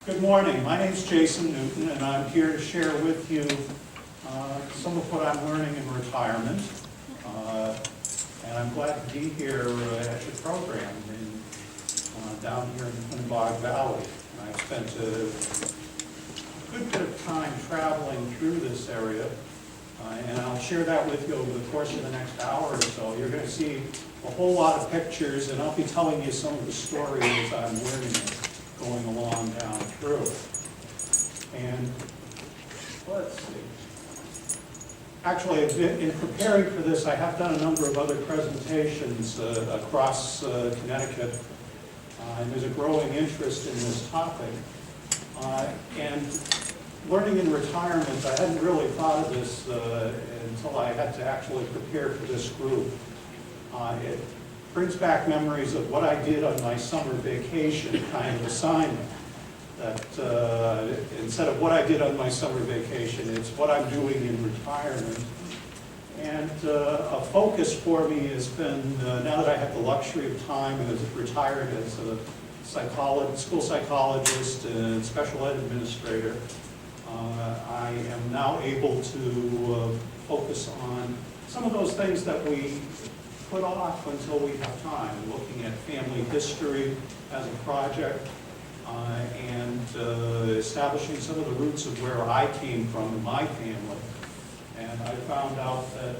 Good morning. My name is Jason Newton, and I'm here to share with you some of what I'm learning in retirement. And I'm glad to be here at your program down here in the Quinebaug Valley. I've spent a good bit of time traveling through this area, and I'll share that with you over the course of the next hour or so. You're going to see a whole lot of pictures, and I'll be telling you some of the stories I'm learning going along down through. And let's see. Actually, in preparing for this, I have done a number of other presentations across Connecticut, and there's a growing interest in this topic. And learning in retirement, I hadn't really thought of this until I had to actually prepare for this group. It brings back memories of what I did on my summer vacation kind of assignment. That instead of what I did on my summer vacation, it's what I'm doing in retirement. And a focus for me has been, now that I have the luxury of time and as retired as a school psychologist and special ed administrator, I am now able to focus on some of those things that we put off until we have time, looking at family history as a project, and establishing some of the roots of where I came from in my family. And I found out that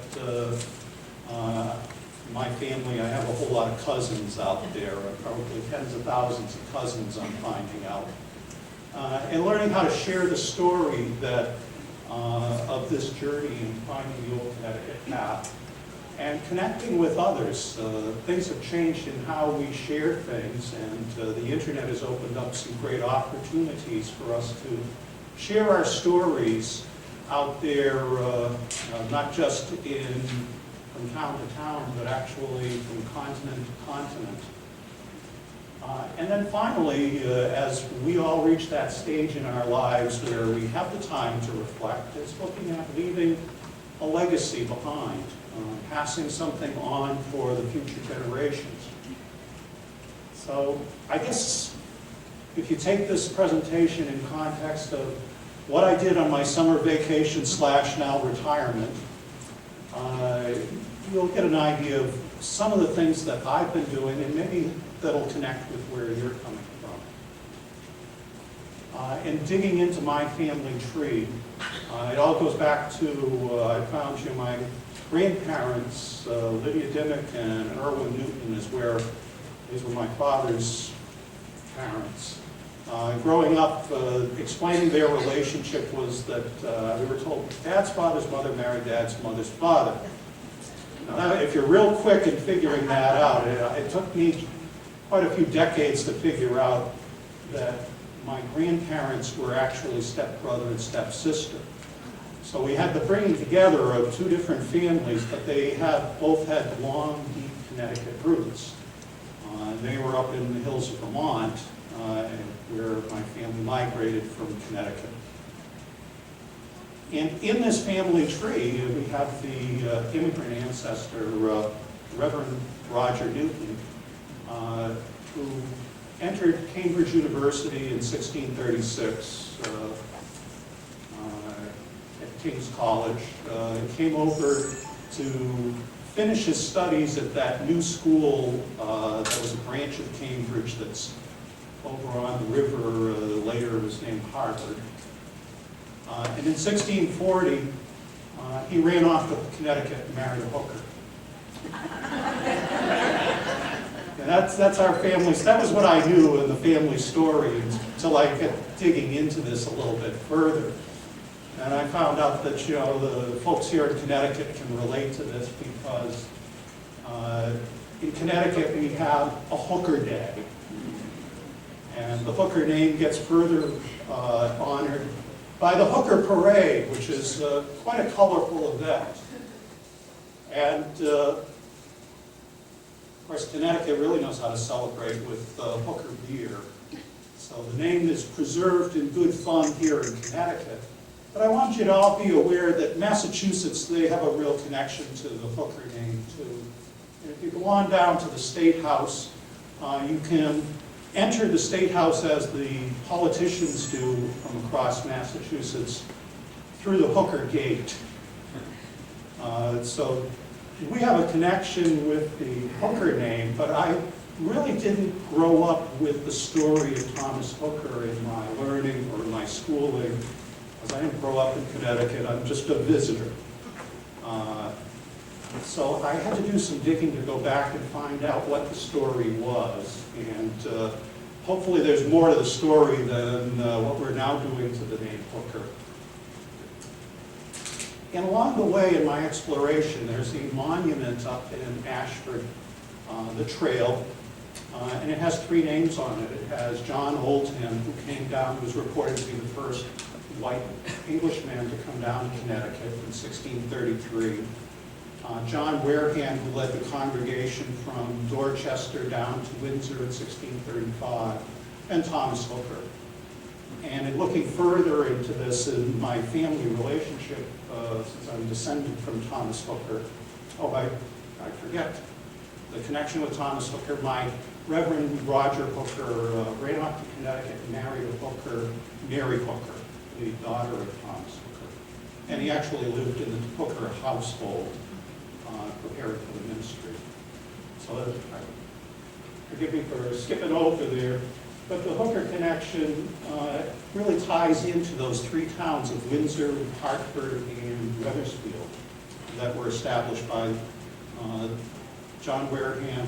my family, I have a whole lot of cousins out there, probably tens of thousands of cousins I'm finding out. And learning how to share the story that of this journey in finding the Old Connecticut Path. And connecting with others. Things have changed in how we share things, and the internet has opened up some great opportunities for us to share our stories out there, not just from town to town, but actually from continent to continent. And then finally, as we all reach that stage in our lives where we have the time to reflect, it's looking at leaving a legacy behind. Passing something on for the future generations. So I guess if you take this presentation in context of what I did on my summer vacation / now retirement, you'll get an idea of some of the things that I've been doing, and maybe that'll connect with where you're coming from. And digging into my family tree, it all goes back to, I found my grandparents, Lydia Dimmick and Erwin Newton, these were my father's parents. Growing up, explaining their relationship was that we were told Dad's father's mother married Dad's mother's father. Now, if you're real quick in figuring that out, it took me quite a few decades to figure out that my grandparents were actually stepbrother and stepsister. So we had the bringing together of two different families, but they both had long, deep Connecticut roots. They were up in the hills of Vermont, where my family migrated from Connecticut. And in this family tree, we have the immigrant ancestor, Reverend Roger Newton, who entered Cambridge University in 1636. King's College, came over to finish his studies at that new school that was a branch of Cambridge that's over on the river, later was named Harvard. And in 1640, he ran off to Connecticut and married a hooker. And that's our family. That was what I knew in the family story until I kept digging into this a little bit further. And I found out that, the folks here in Connecticut can relate to this because in Connecticut we have a hooker day. And the hooker name gets further honored by the Hooker Parade, which is quite a colorful event. And of course, Connecticut really knows how to celebrate with hooker beer. So the name is preserved in good fun here in Connecticut. But I want you to all be aware that Massachusetts, they have a real connection to the hooker name too. And if you go on down to the State House, you can entered the State House as the politicians do from across Massachusetts through the Hooker Gate. So we have a connection with the Hooker name, but I really didn't grow up with the story of Thomas Hooker in my learning or my schooling, because I didn't grow up in Connecticut. I'm just a visitor. So I had to do some digging to go back and find out what the story was. And hopefully there's more to the story than what we're now doing to the name Hooker. And along the way in my exploration, there's a monument up in Ashford, the trail, and it has 3 names on it. It has John Oldham, who came down, who was reported to be the first white Englishman to come down to Connecticut in 1633. John Wareham, who led the congregation from Dorchester down to Windsor in 1635, and Thomas Hooker. And in looking further into this in my family relationship, since I'm descended from Thomas Hooker, I forget the connection with Thomas Hooker. My Reverend Roger Hooker ran off to Connecticut and married a Hooker, Mary Hooker, the daughter of Thomas Hooker. And he actually lived in the Hooker household, prepared for the ministry. So forgive me for skipping over there, but the Hooker connection really ties into those 3 towns of Windsor, Hartford, and Wethersfield that were established by John Wareham,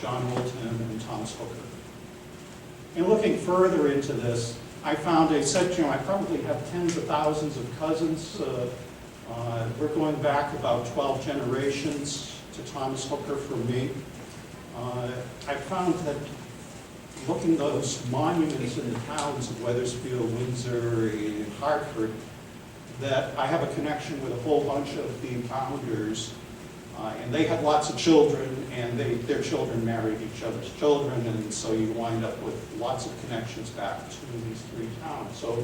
John Oldham, and Thomas Hooker. And looking further into this, I found I probably have tens of thousands of cousins. We're going back about 12 generations to Thomas Hooker for me. I found that looking at those monuments in the towns of Wethersfield, Windsor, and Hartford, that I have a connection with a whole bunch of the founders, and they had lots of children, and their children married each other's children, and so you wind up with lots of connections back to these 3 towns. So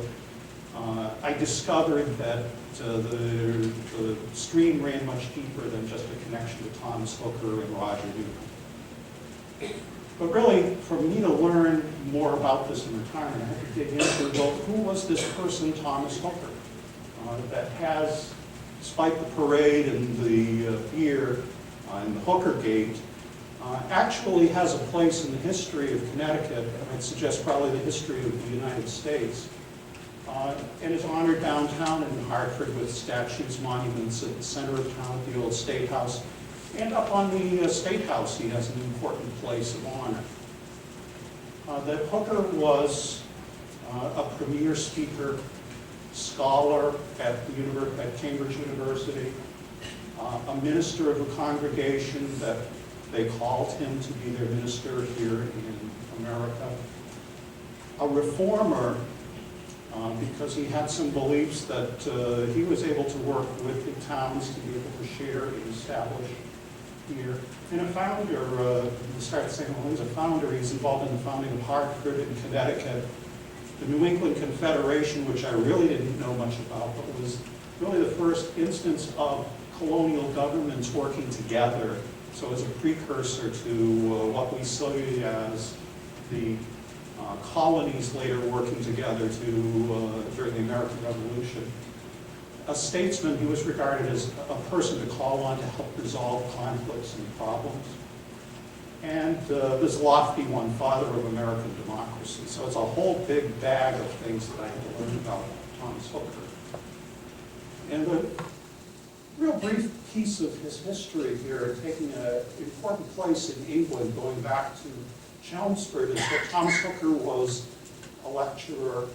I discovered that the stream ran much deeper than just a connection to Thomas Hooker and Roger Newcomb. But really, for me to learn more about this in retirement, I had to dig into, well, who was this person, Thomas Hooker, that has, despite the parade and the beer and the Hooker Gate, actually has a place in the history of Connecticut, and I'd suggest probably the history of the United States, and is honored downtown in Hartford with statues, monuments at the center of town, at the old State House. And up on the State House, he has an important place of honor. That Hooker was a premier speaker, scholar at Cambridge University, a minister of a congregation that they called him to be their minister here in America, a reformer, because he had some beliefs that he was able to work with the towns to be able to share and establish here. And a founder, we started saying, well, he's a founder. He's involved in the founding of Hartford and Connecticut, the New England Confederation, which I really didn't know much about, but was really the first instance of colonial governments working together. So as a precursor to what we see as the colonies later working together during the American Revolution. A statesman, he was regarded as a person to call on to help resolve conflicts and problems. And this lofty one, father of American democracy. So it's a whole big bag of things that I had to learn about Thomas Hooker. And the real brief piece of his history here, taking an important place in England, going back to Chelmsford, is that Thomas Hooker was a lecturer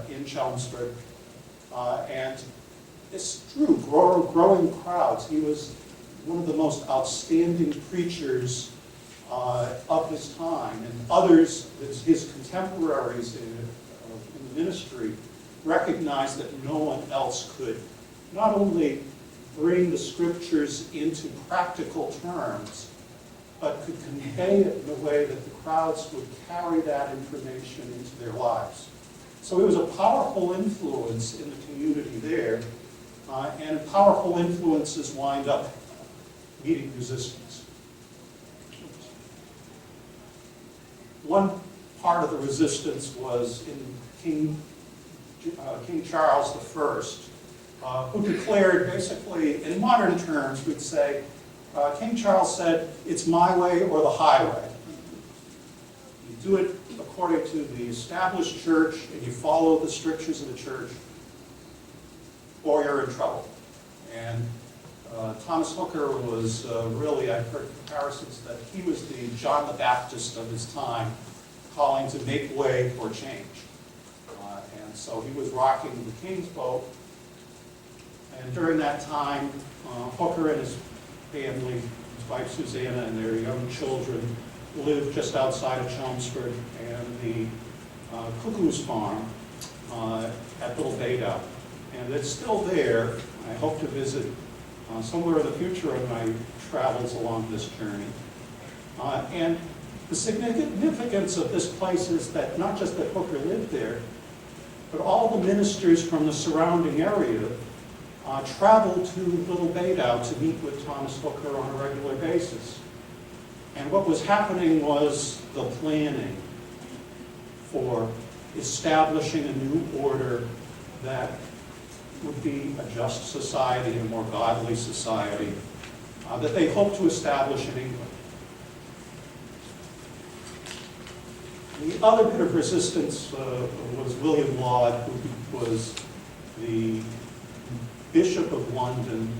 in Chelmsford. And it's true, growing crowds. He was one of the most outstanding preachers of his time, and others, his contemporaries in the ministry, recognized that no one else could not only bring the scriptures into practical terms, but could convey it in a way that the crowds would carry that information into their lives. So he was a powerful influence in the community there, and powerful influences wind up meeting resistance. one part of the resistance was in King Charles I, who declared basically, in modern terms, we'd say, King Charles said, it's my way or the highway. You do it according to the established church, and you follow the strictures of the church, or you're in trouble. And Thomas Hooker was really, I've heard comparisons that he was the John the Baptist of his time, calling to make way for change. And so he was rocking the King's boat. And during that time, Hooker and his family, his wife Susanna and their young children, lived just outside of Chelmsford and the Cuckoo's Farm at Little Baydown. And it's still there. I hope to visit somewhere in the future of my travels along this journey. And the significance of this place is that not just that Hooker lived there, but all the ministers from the surrounding area traveled to Little Baydown to meet with Thomas Hooker on a regular basis. And what was happening was the planning for establishing a new order that would be a just society, a more godly society, that they hoped to establish in England. The other bit of resistance was William Laud, who was the Bishop of London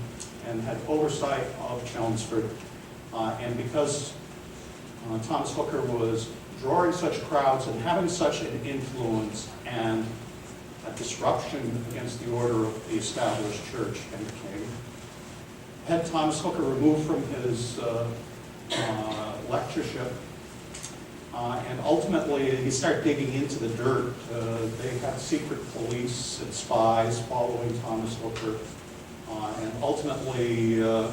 and had oversight of Chelmsford. And because Thomas Hooker was drawing such crowds and having such an influence and a disruption against the order of the established church and the king, had Thomas Hooker removed from his lectureship. And ultimately, he started digging into the dirt. They had secret police and spies following Thomas Hooker. And ultimately, a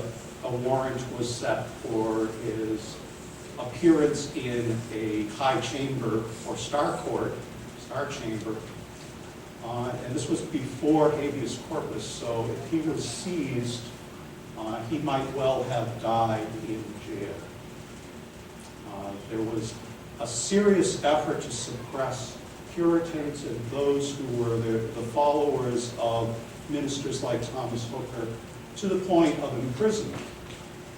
warrant was set for his appearance in a high chamber or star court, star chamber. And this was before habeas corpus, so if he was seized, he might well have died in jail. There was a serious effort to suppress Puritans and those who were the followers of ministers like Thomas Hooker to the point of imprisonment.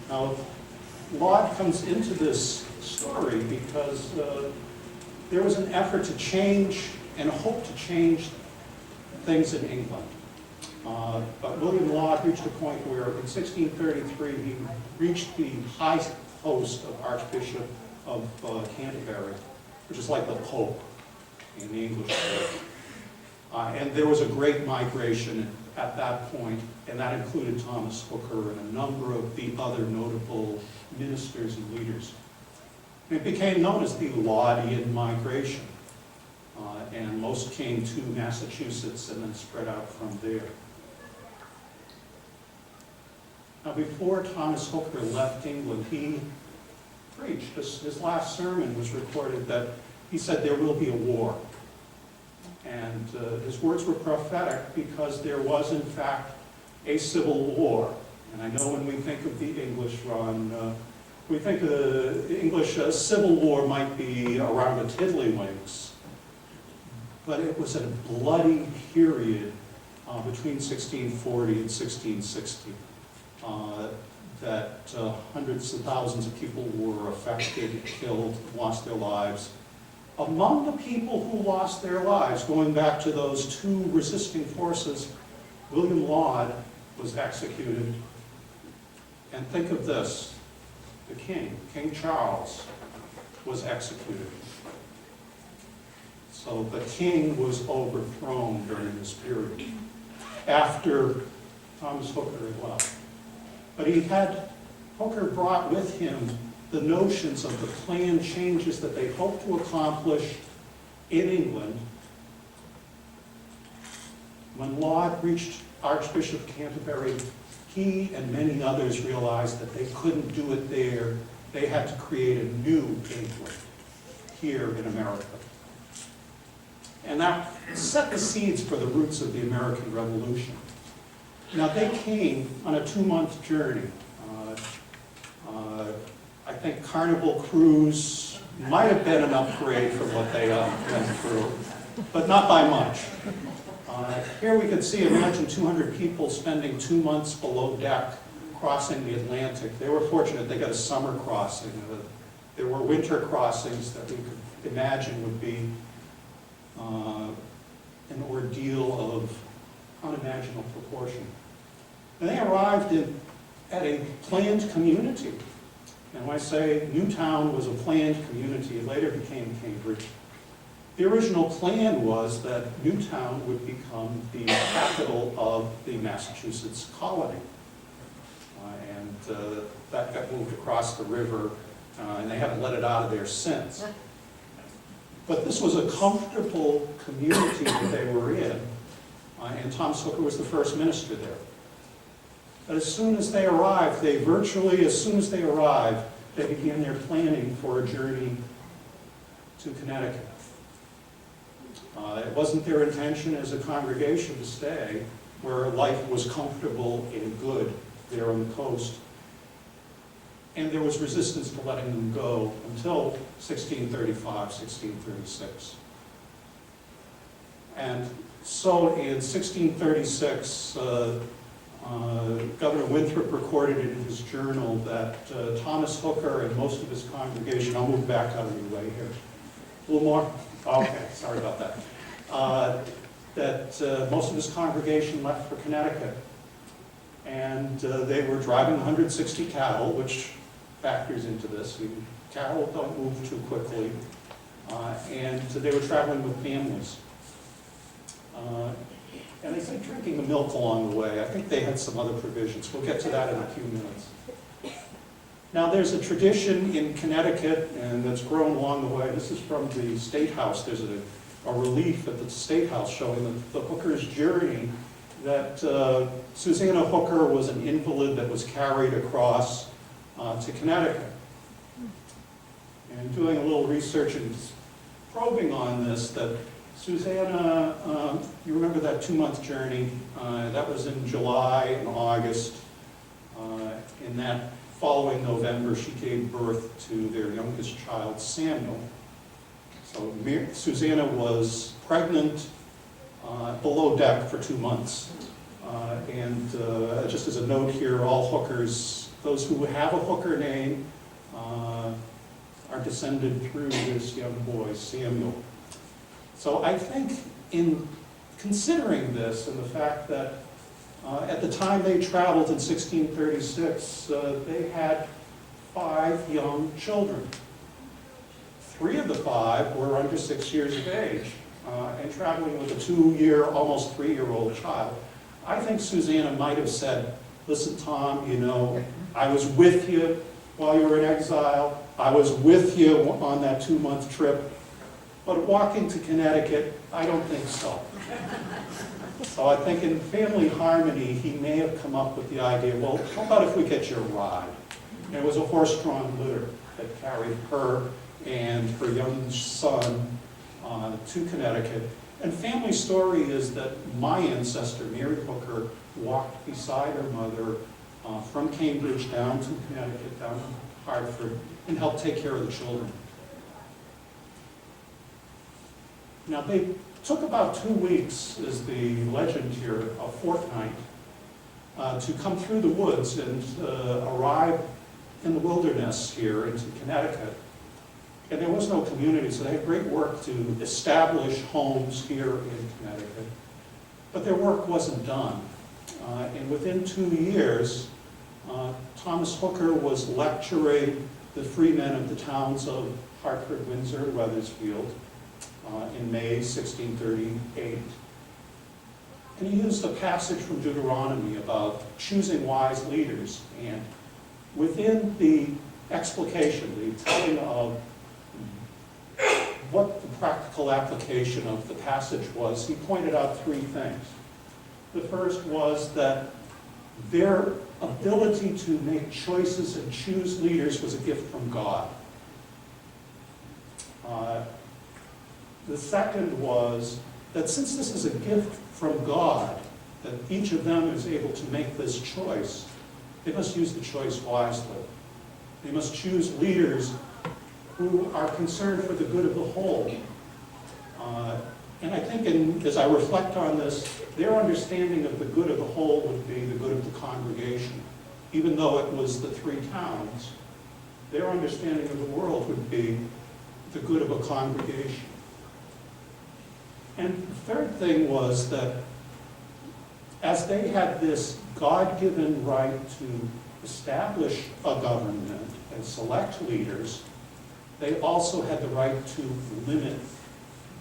Now, Laud comes into this story because there was an effort to change and hope to change things in England. But William Laud reached a point where in 1633 he reached the high post of Archbishop of Canterbury, which is like the Pope in the English church. And there was a great migration at that point, and that included Thomas Hooker and a number of the other notable ministers and leaders. And it became known as the Laudian migration, and most came to Massachusetts and then spread out from there. Now, before Thomas Hooker left England, he preached. His last sermon was recorded that he said there will be a war. And his words were prophetic because there was, in fact, a civil war. And I know when we think of the English, Ron, we think the English civil war might be around the tiddlywinks. But it was a bloody period between 1640 and 1660 that hundreds of thousands of people were affected, killed, lost their lives. Among the people who lost their lives, going back to those two resisting forces, William Laud was executed. And think of this, the king, King Charles, was executed. So the king was overthrown during this period, after Thomas Hooker had left. But Hooker brought with him the notions of the planned changes that they hoped to accomplish in England. When Laud reached Archbishop of Canterbury, he and many others realized that they couldn't do it there. They had to create a new England here in America. And that set the seeds for the roots of the American Revolution. Now, they came on a 2-month journey. I think Carnival cruise might have been an upgrade from what they went through, but not by much. Here we can see, imagine 200 people spending 2 months below deck crossing the Atlantic. They were fortunate, they got a summer crossing. There were winter crossings that we could imagine would be an ordeal of unimaginable proportion. And they arrived at a planned community. And when I say Newtown was a planned community, it later became Cambridge. The original plan was that Newtown would become the capital of the Massachusetts colony. That got moved across the river, and they haven't let it out of there since. But this was a comfortable community that they were in, and Thomas Hooker was the first minister there. But as soon as they arrived, as soon as they arrived, they began their planning for a journey to Connecticut. It wasn't their intention as a congregation to stay where life was comfortable and good there on the coast. And there was resistance to letting them go until 1635, 1636. And so in 1636, Governor Winthrop recorded in his journal that Thomas Hooker and most of his congregation, I'll move back out of your way here. A little more? Okay, sorry about that. That most of his congregation left for Connecticut. And they were driving 160 cattle, which factors into this. Cattle don't move too quickly. And they were traveling with families. And they said drinking the milk along the way. I think they had some other provisions. We'll get to that in a few minutes. Now there's a tradition in Connecticut, and that's grown along the way. This is from the State House. There's a relief at the State House showing the Hooker's journey, that Susanna Hooker was an invalid that was carried across to Connecticut. And doing a little research and probing on this, that Susanna, you remember that 2-month journey? That was in July and August. In that following November, she gave birth to their youngest child, Samuel. So Susanna was pregnant below deck for 2 months. And just as a note here, all Hookers, those who have a Hooker name, are descended through this young boy, Samuel. So I think in considering this and the fact that at the time they traveled in 1636, they had 5 young children. 3 of the 5 were under 6 years of age and traveling with a 2-year, almost 3-year-old child. I think Susanna might have said, listen, Tom, you know, I was with you while you were in exile. I was with you on that 2-month trip. But walking to Connecticut, I don't think so. So I think in family harmony, he may have come up with the idea, well, how about if we get you a ride? And it was a horse-drawn litter that carried her and her young son to Connecticut. And family story is that my ancestor, Mary Hooker, walked beside her mother from Cambridge down to Connecticut, down to Hartford, and helped take care of the children. Now, they took about 2 weeks, is the legend here, a fortnight, to come through the woods and arrive in the wilderness here into Connecticut. And there was no community, so they had great work to establish homes here in Connecticut. But their work wasn't done. And within 2 years, Thomas Hooker was lecturing the freemen of the towns of Hartford, Windsor, Wethersfield, in May 1638. And he used a passage from Deuteronomy about choosing wise leaders. And within the explication, the telling of what the practical application of the passage was, he pointed out 3 things. The first was that their ability to make choices and choose leaders was a gift from God. The second was that since this is a gift from God, that each of them is able to make this choice, they must use the choice wisely. They must choose leaders who are concerned for the good of the whole. And I think as I reflect on this, their understanding of the good of the whole would be the good of the congregation. Even though it was the three towns, their understanding of the world would be the good of a congregation. And the third thing was that as they had this God-given right to establish a government and select leaders, they also had the right to limit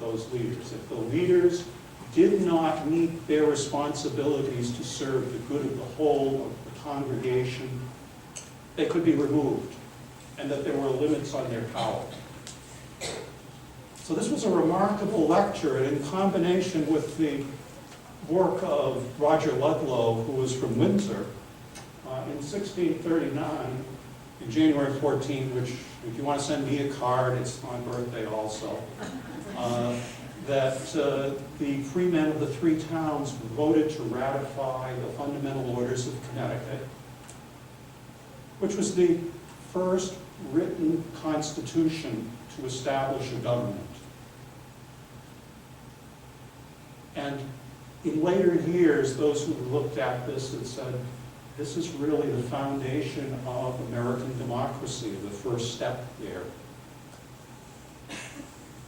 those leaders. If the leaders did not meet their responsibilities to serve the good of the whole of the congregation, they could be removed, and that there were limits on their power. So this was a remarkable lecture, and in combination with the work of Roger Ludlow, who was from Windsor, in 1639, in January 14, which, if you want to send me a card, it's my birthday also, that the free men of the three towns voted to ratify the Fundamental Orders of Connecticut, which was the first written constitution to establish a government. And in later years, those who looked at this and said, this is really the foundation of American democracy, the first step there.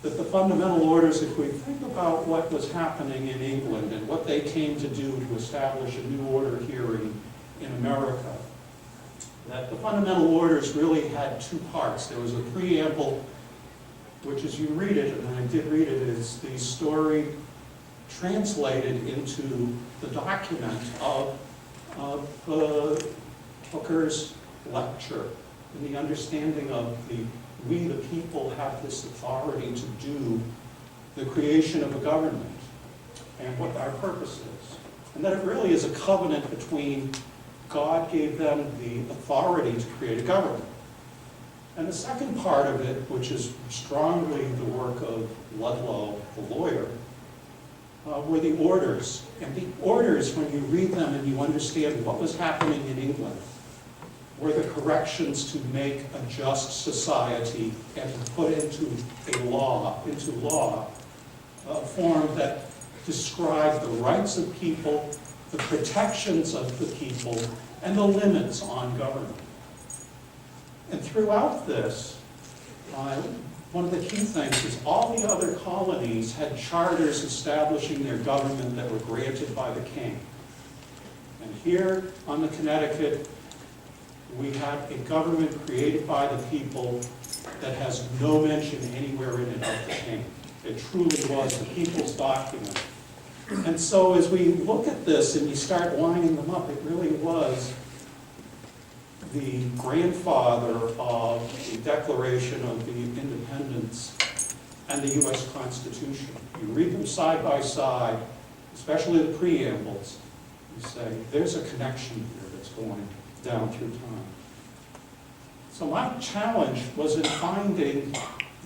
That the fundamental orders, if we think about what was happening in England and what they came to do to establish a new order here in America, that the fundamental orders really had two parts. There was a preamble, which as you read it, and I did read it, is the story translated into the document of Hooker's lecture, and the understanding of we the people have this authority to do the creation of a government and what our purpose is. And that it really is a covenant between God gave them the authority to create a government. And the second part of it, which is strongly the work of Ludlow, the lawyer, were the orders. And the orders, when you read them and you understand what was happening in England, were the corrections to make a just society and to put into law a form that described the rights of people, the protections of the people, and the limits on government. And throughout this, one of the key things is all the other colonies had charters establishing their government that were granted by the king. And here on the Connecticut, we have a government created by the people that has no mention anywhere in it of the king. It truly was the people's document. And so as we look at this and you start lining them up, it really was the grandfather of the Declaration of the Independence and the U.S. Constitution. You read them side by side, especially the preambles, you say, there's a connection here that's going down through time. So my challenge was in finding,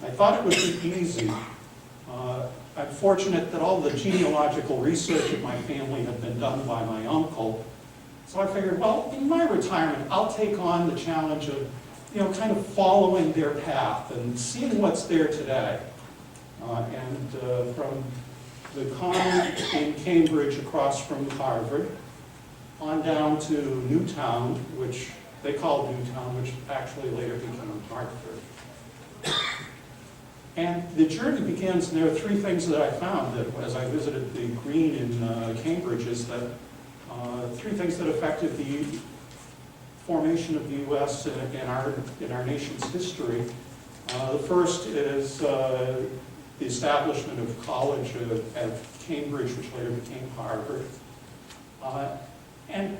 I thought it would be easy. I'm fortunate that all the genealogical research of my family had been done by my uncle. So I figured, well, in my retirement, I'll take on the challenge of, kind of following their path and seeing what's there today. From the common in Cambridge across from Harvard, on down to Newtown, which they called Newtown, which actually later became Hartford. And the journey begins, and there are three things that I found that as I visited the Green in Cambridge, is that three things that affected the formation of the U.S. in our nation's history. The first is the establishment of college at Cambridge, which later became Harvard. And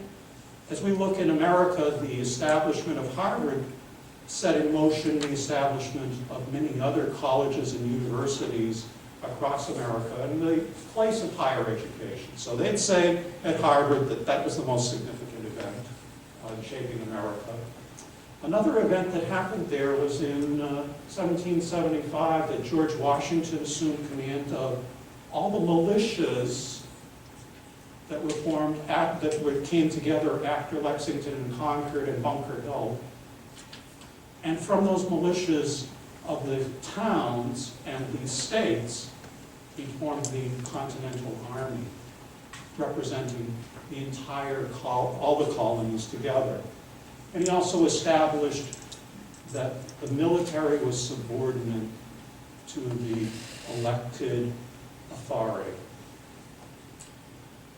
as we look in America, the establishment of Harvard set in motion the establishment of many other colleges and universities across America and the place of higher education. So they'd say at Harvard that was the most significant event in shaping America. Another event that happened there was in 1775 that George Washington assumed command of all the militias that were formed, came together after Lexington and Concord and Bunker Hill. And from those militias of the towns and the states, he formed the Continental Army, representing the entire, all the colonies together. And he also established that the military was subordinate to the elected authority.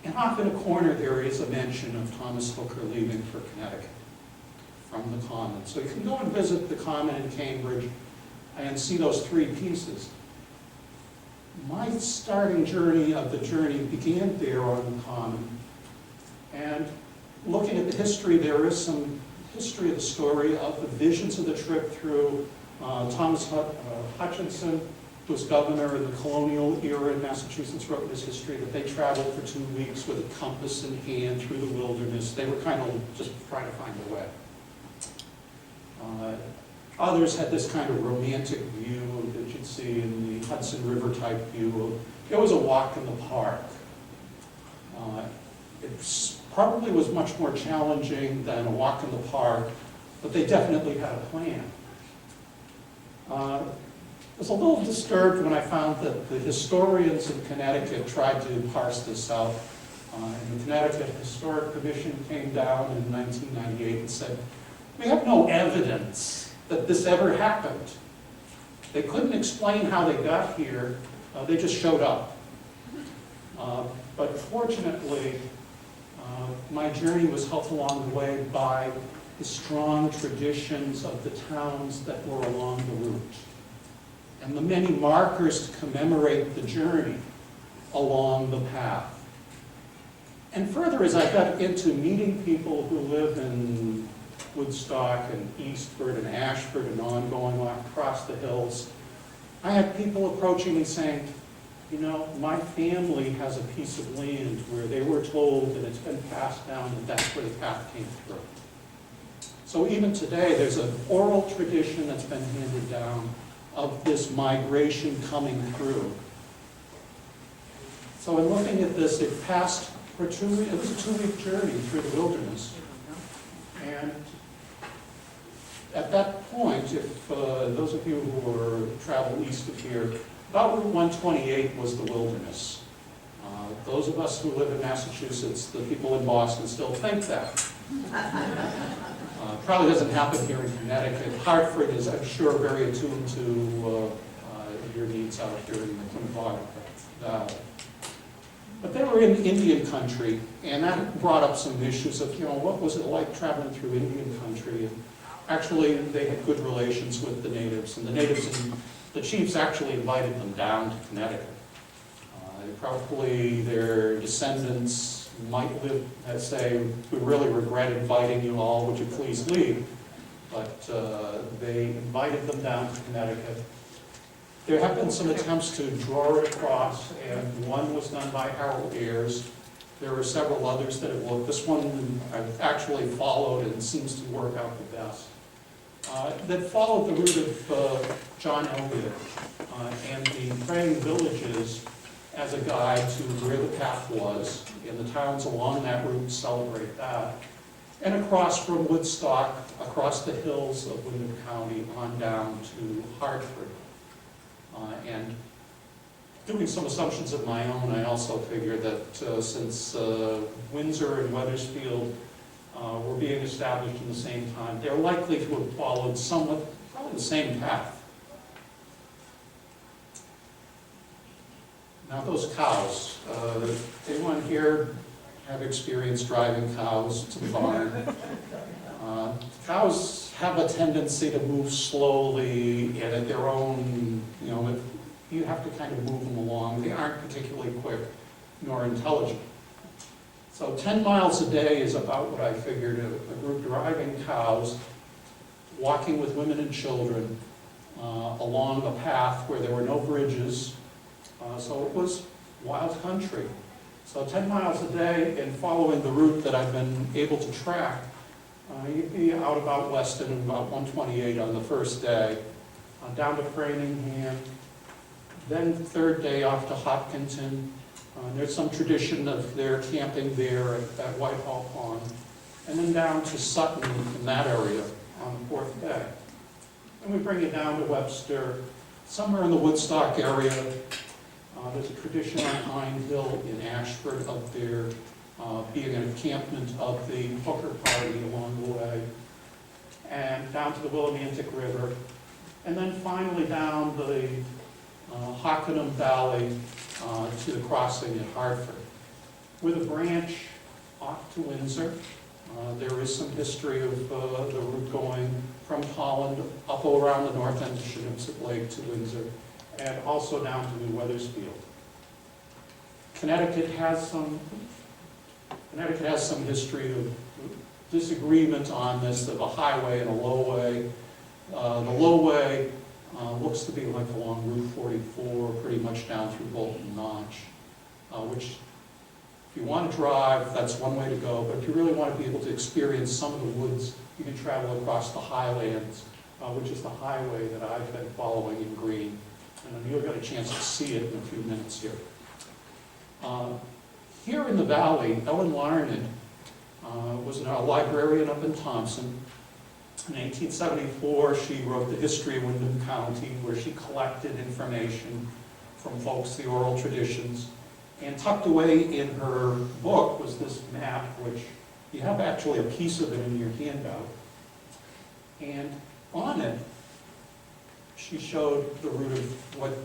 And off in a corner there is a mention of Thomas Hooker leaving for Connecticut from the Common. So you can go and visit the Common in Cambridge and see those three pieces. My starting journey of the journey began there on the Common. And looking at the history, there is some history of the story of the visions of the trip through Thomas Hutchinson, who was governor in the colonial era in Massachusetts, wrote in his history that they traveled for 2 weeks with a compass in hand through the wilderness. They were kind of just trying to find a way. Others had this kind of romantic view that you'd see in the Hudson River type view. It was a walk in the park. It probably was much more challenging than a walk in the park, but they definitely had a plan. I was a little disturbed when I found that the historians in Connecticut tried to parse this out. And the Connecticut Historic Commission came down in 1998 and said, we have no evidence that this ever happened. They couldn't explain how they got here. They just showed up. But fortunately, my journey was helped along the way by the strong traditions of the towns that were along the route, and the many markers to commemorate the journey along the path. And further, as I got into meeting people who live in Woodstock and Eastford and Ashford and on going across the hills, I had people approaching me saying, you know, my family has a piece of land where they were told that it's been passed down and that's where the path came through. So even today, there's an oral tradition that's been handed down of this migration coming through. So in looking at this, it passed for 2 weeks. It was a 2-week journey through the wilderness. And at that point, if those of you who travel east of here, about Route 128 was the wilderness. Those of us who live in Massachusetts, the people in Boston still think that. Probably doesn't happen here in Connecticut. Hartford is, I'm sure, very attuned to your needs out here in the Quinebaug Valley. But they were in Indian country, and that brought up some issues of, you know, what was it like traveling through Indian country? And actually, they had good relations with the natives, and the natives and the chiefs actually invited them down to Connecticut. Probably their descendants might live and say, we really regret inviting you all, would you please leave? But they invited them down to Connecticut. There have been some attempts to draw it across, and one was done by Harold Ayers. There are several others that have looked. This one I've actually followed and seems to work out the best. That followed the route of John Elliott and the praying villages as a guide to where the path was, and the towns along that route celebrate that. And across from Woodstock, across the hills of Wyndham County, on down to Hartford. And doing some assumptions of my own, I also figure that since Windsor and Wethersfield were being established in the same time, they're likely to have followed somewhat, probably the same path. Now those cows, anyone here have experience driving cows to the barn? Cows have a tendency to move slowly and at their own, you know, you have to kind of move them along. They aren't particularly quick nor intelligent. So 10 miles a day is about what I figured a group driving cows, walking with women and children along a path where there were no bridges. So it was wild country. So 10 miles a day and following the route that I've been able to track, you'd be out about Weston and about 128 on the first day, down to Framingham, then the third day off to Hopkinton. There's some tradition of their camping there at Whitehall Pond, and then down to Sutton in that area on the fourth day. and we bring it down to Webster. Somewhere in the Woodstock area, there's a tradition on Pine Hill in Ashford of there being an encampment of the hooker party along the way, and down to the Willimantic River, and then finally down the Quinebaug Valley to the crossing at Hartford. With a branch off to Windsor, there is some history of the route going from Holland up around the north end of Shinipsett Lake to Windsor, and also down to New Weathersfield. Connecticut has some history of disagreement on this, of a highway and a lowway. The lowway looks to be like along Route 44, pretty much down through Bolton Notch, which if you want to drive, that's one way to go, but if you really want to be able to experience some of the woods, you can travel across the Highlands, which is the highway that I've been following in green. And you'll get a chance to see it in a few minutes here. Here in the valley, Ellen Larned was a librarian up in Thompson. In 1874, she wrote the history of Windham County, where she collected information from folks, the oral traditions. And tucked away in her book was this map, which you have actually a piece of it in your handout. And on it, she showed the route of what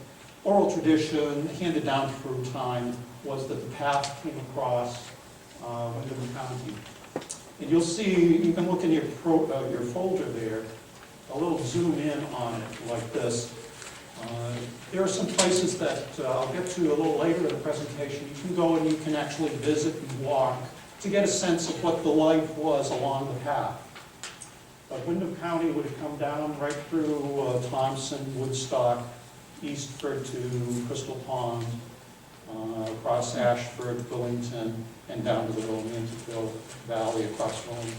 oral tradition handed down through time was that the path came across Windham County. And you'll see, you can look in your folder there, a little zoom in on it like this. There are some places that I'll get to a little later in the presentation. You can go and you can actually visit and walk to get a sense of what the life was along the path. But Windham County would have come down right through Thompson, Woodstock, Eastford to Crystal Pond, across Ashford, Billington, and down to the Willimantic Valley across Wilmington.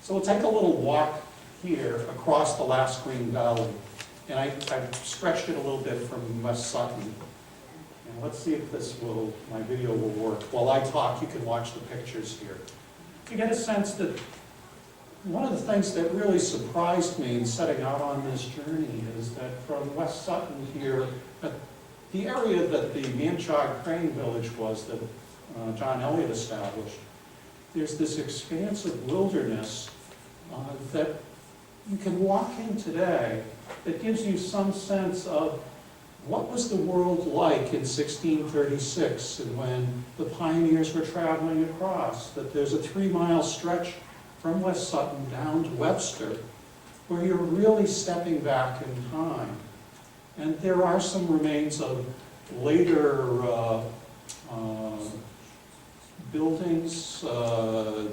So we'll take a little walk here across the last Green Valley. And I've stretched it a little bit from West Sutton. And let's see if my video will work. While I talk, you can watch the pictures here. You get a sense that one of the things that really surprised me in setting out on this journey is that from West Sutton here, the area that the Manchog Crane Village was that John Eliot established, there's this expansive wilderness that you can walk in today that gives you some sense of what was the world like in 1636 and when the pioneers were traveling across, that there's a 3-mile stretch from West Sutton down to Webster where you're really stepping back in time. And there are some remains of later buildings,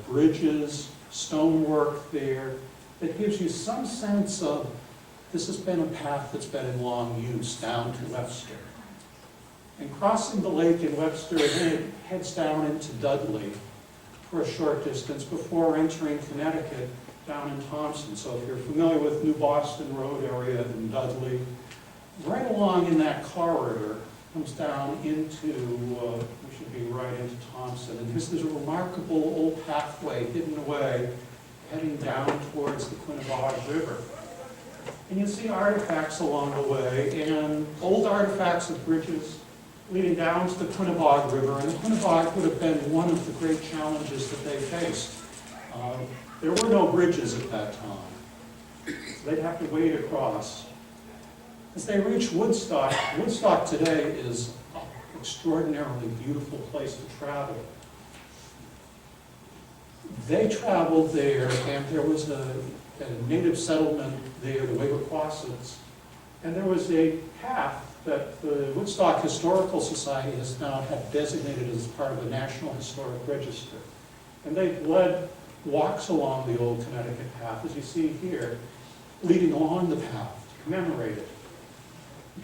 bridges, stonework there that gives you some sense of this has been a path that's been in long use down to Webster. And crossing the lake in Webster, it heads down into Dudley for a short distance before entering Connecticut down in Thompson. So if you're familiar with New Boston Road area in Dudley, right along in that corridor comes down into, we should be right into Thompson. And there's this remarkable old pathway hidden away heading down towards the Quinebaug River. And you see artifacts along the way, and old artifacts of bridges leading down to the Quinebaug River. And the Quinebaug would have been one of the great challenges that they faced. There were no bridges at that time. So they'd have to wade across. As they reach Woodstock, Woodstock today is an extraordinarily beautiful place to travel. They traveled there, and there was a native settlement there, the Waverquassets, and there was a path that the Woodstock Historical Society has now had designated as part of the National Historic Register. And they've led walks along the Old Connecticut Path, as you see here, leading along the path to commemorate it.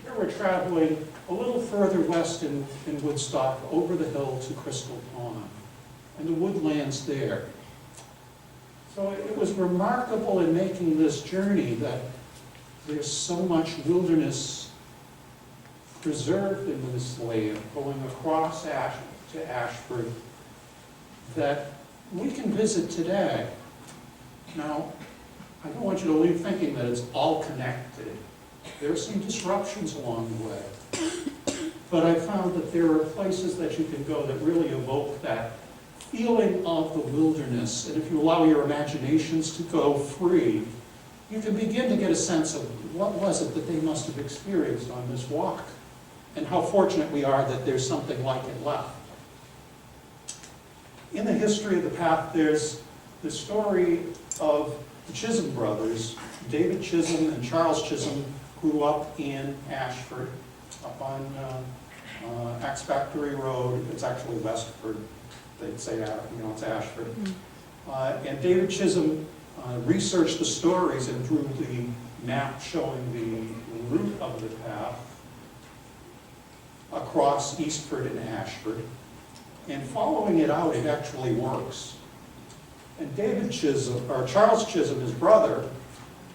Here we're traveling a little further west in Woodstock, over the hill to Crystal Pond, and the woodlands there. So it was remarkable in making this journey that there's so much wilderness preserved in this land, going across to Ashford, that we can visit today. Now, I don't want you to leave thinking that it's all connected. There are some disruptions along the way. But I found that there are places that you can go that really evoke that feeling of the wilderness. And if you allow your imaginations to go free, you can begin to get a sense of what was it that they must have experienced on this walk, and how fortunate we are that there's something like it left. In the history of the path, there's the story of the Chisholm brothers. David Chisholm and Charles Chisholm grew up in Ashford, up on Axe Factory Road. It's actually Westford. They'd say, it's Ashford. And David Chisholm researched the stories and drew the map showing the route of the path across Eastford and Ashford. And following it out, it actually works. And David Chisholm, or Charles Chisholm, his brother,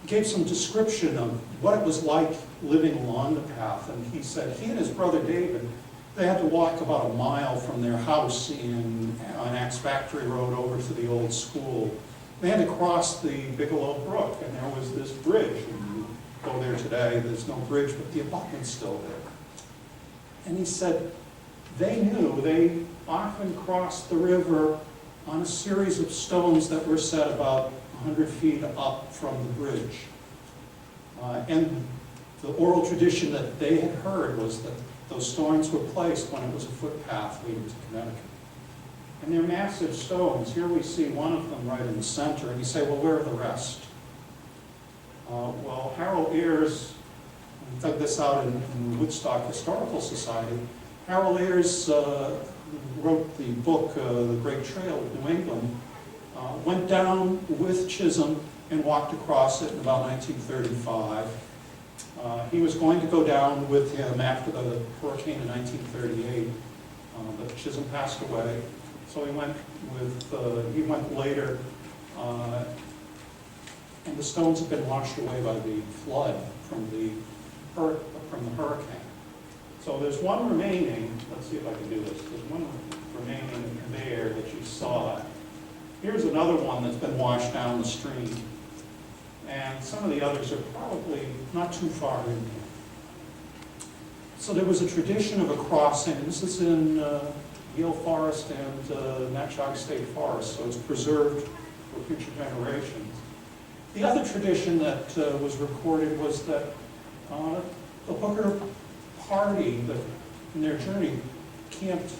gave some description of what it was like living along the path. And he said he and his brother David, they had to walk about a mile from their house on Axe Factory Road over to the old school. They had to cross the Bigelow Brook, and there was this bridge. And you go there today, there's no bridge, but the abutment's still there. And he said they knew they often crossed the river on a series of stones that were set about 100 feet up from the bridge. And the oral tradition that they had heard was that those stones were placed when it was a footpath leading to Connecticut. And they're massive stones. Here we see one of them right in the center, and you say, well, where are the rest? Well, Harold Ayers dug this out in the Woodstock Historical Society. Harold Ayers wrote the book, The Great Trail of New England, went down with Chisholm and walked across it in about 1935. He was going to go down with him after the hurricane in 1938, but Chisholm passed away. So he went later, and the stones had been washed away by the flood from the hurricane. So there's one remaining. Let's see if I can do this. There's one remaining there that you saw. Here's another one that's been washed down the stream. And some of the others are probably not too far in here. So there was a tradition of a crossing. This is in Yale Forest and Natchog State Forest, so it's preserved for future generations. The other tradition that was recorded was that the Hooker party, in their journey, camped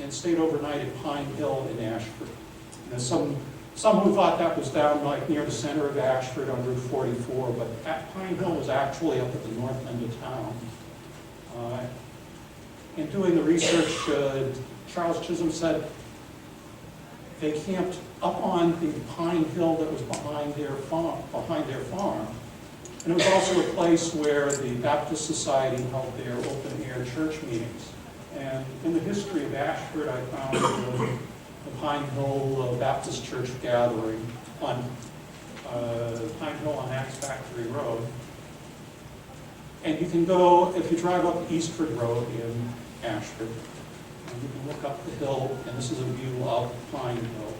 and stayed overnight at Pine Hill in Ashford. And there's some who thought that was down like near the center of Ashford on Route 44, but Pine Hill was actually up at the north end of town. In doing the research, Charles Chisholm said they camped up on the Pine Hill that was behind their farm. And it was also a place where the Baptist Society held their open-air church meetings. And in the history of Ashford, I found the Pine Hill Baptist Church gathering on Pine Hill on Axe Factory Road. And you can go, if you drive up Eastford Road in Ashford, and you can look up the hill, and this is a view of Pine Hill.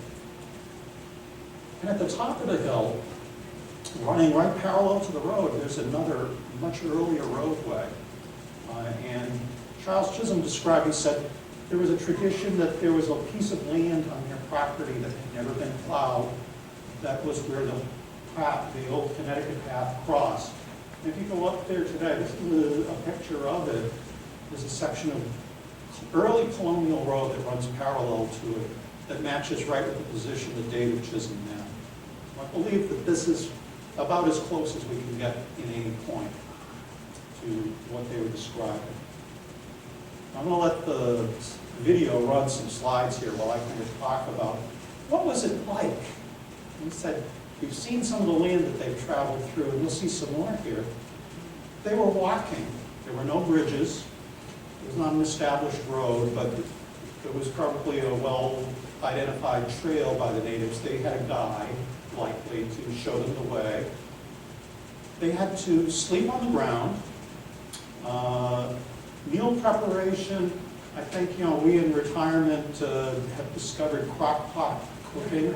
And at the top of the hill, running right parallel to the road, there's another much earlier roadway. And Charles Chisholm described, he said, there was a tradition that there was a piece of land on their property that had never been plowed. That was where the Old Connecticut Path crossed. And if you go up there today, this is a picture of it. There's a section of early colonial road that runs parallel to it that matches right with the position that David Chisholm had. I believe that this is about as close as we can get in any point to what they were describing. I'm going to let the video run some slides here while I kind of talk about what was it like. He said, you've seen some of the land that they've traveled through, and you'll see some more here. They were walking. There were no bridges. It was not an established road, but it was probably a well-identified trail by the natives. They had a guide, likely, to show them the way. They had to sleep on the ground. Meal preparation, I think, we in retirement have discovered crock pot cooking.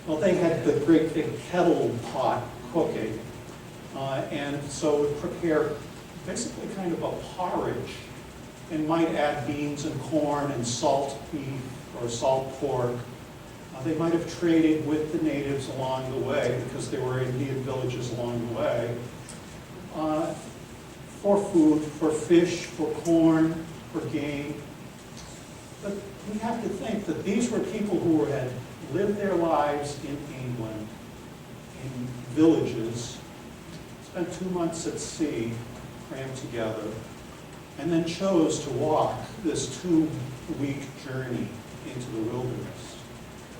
Well, they had the great big kettle pot cooking, and so would prepare basically kind of a porridge, and might add beans and corn and salt beef or salt pork. They might have traded with the natives along the way, because there were Indian villages along the way, for food, for fish, for corn, for game. But we have to think that these were people who had lived their lives in England, in villages, spent 2 months at sea, crammed together, and then chose to walk this 2-week journey into the wilderness.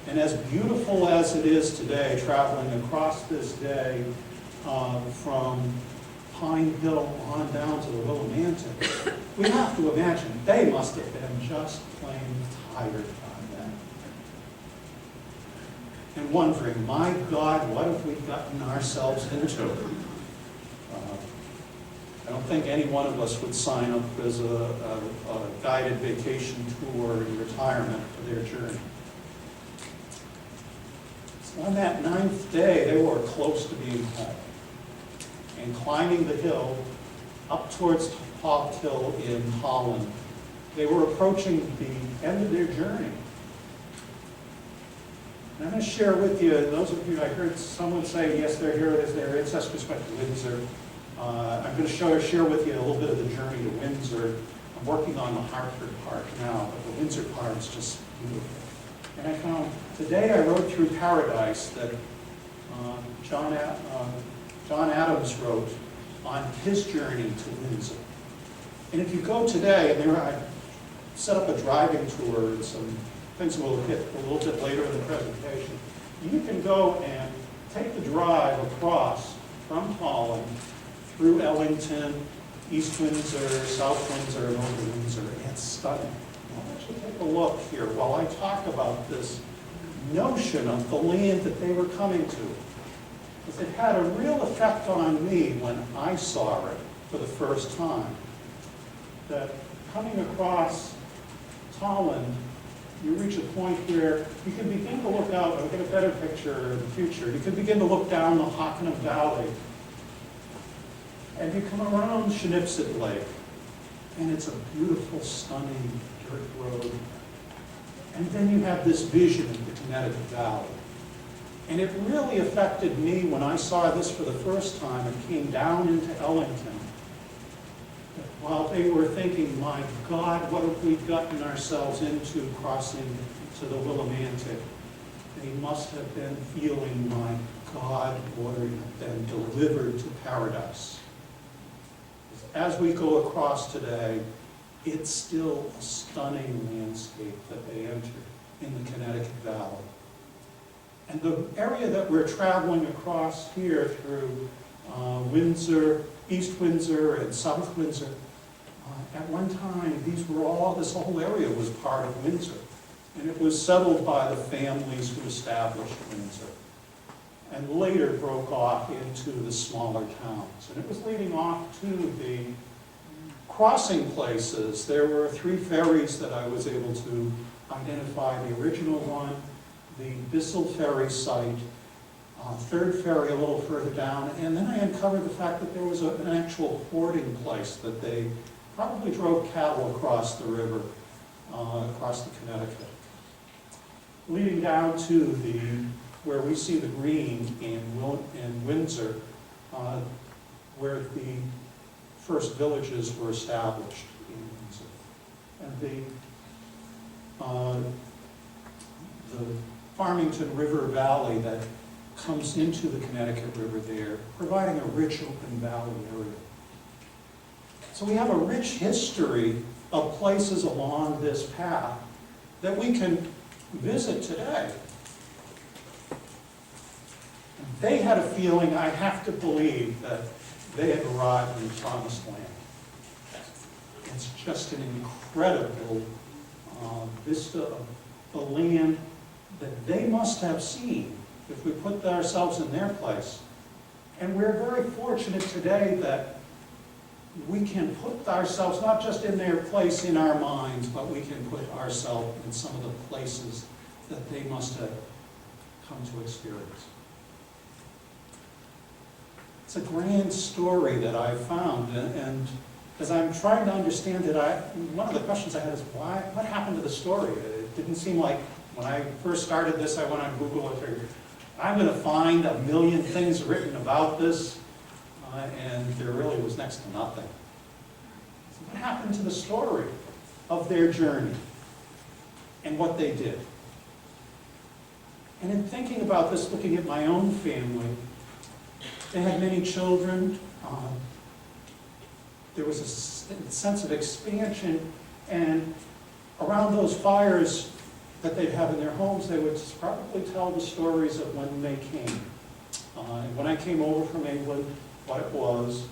And as beautiful as it is today, traveling across this day from Pine Hill on down to the Willimantic, we have to imagine they must have been just plain tired by then. And wondering, my God, what have we gotten ourselves into? I don't think any one of us would sign up as a guided vacation tour in retirement for their journey. So on that 9th day, they were close to being home. And climbing the hill up towards Hawk Hill in Holland, they were approaching the end of their journey. And I'm going to share with you, those of you, I heard someone say, yes, they're here as their ancestors went to Windsor. I'm going to share with you a little bit of the journey to Windsor. I'm working on the Hartford part now, but the Windsor part is just beautiful. And I found, today I rode through Paradise that John Adams wrote on his journey to Windsor. And if you go today, and I set up a driving tour and some things we'll hit a little bit later in the presentation, you can go and take the drive across from Holland through Ellington, East Windsor, South Windsor, and over Windsor. It's stunning. I'll actually take a look here while I talk about this notion of the land that they were coming to. Because it had a real effect on me when I saw it for the first time. That coming across Holland, you reach a point where you can begin to look out, I'll get a better picture in the future, you can begin to look down the Hockanum Valley, and you come around Shenipsit Lake, and it's a beautiful, stunning dirt road. And then you have this vision of the Connecticut Valley. And it really affected me when I saw this for the first time and came down into Ellington. While they were thinking, my God, what have we gotten ourselves into crossing to the Willimantic? They must have been feeling, my God, what have been delivered to paradise. As we go across today, it's still a stunning landscape that they entered in the Connecticut Valley. And the area that we're traveling across here through Windsor, East Windsor and South Windsor, at one time, this whole area was part of Windsor. And it was settled by the families who established Windsor. And later broke off into the smaller towns. And it was leading off to the crossing places. There were 3 ferries that I was able to identify. The original one, the Bissell Ferry site, 3rd ferry a little further down, and then I uncovered the fact that there was an actual fording place that they probably drove cattle across the river, across the Connecticut. Leading down to where we see the green in Windsor, where the first villages were established in Windsor. And the Farmington River Valley that comes into the Connecticut River there, providing a rich open valley area. So we have a rich history of places along this path that we can visit today. They had a feeling, I have to believe, that they had arrived in the promised land. It's just an incredible vista of the land that they must have seen if we put ourselves in their place. And we're very fortunate today that we can put ourselves not just in their place in our minds, but we can put ourselves in some of the places that they must have come to experience. It's a grand story that I found, and as I'm trying to understand it, one of the questions I had is, what happened to the story? It didn't seem like, when I first started this, I went on Google and figured, I'm going to find 1 million things written about this, and there really was next to nothing. So what happened to the story of their journey and what they did? And in thinking about this, looking at my own family, they had many children. There was a sense of expansion, and around those fires that they'd have in their homes, they would probably tell the stories of when they came. And when I came over from England, what it was,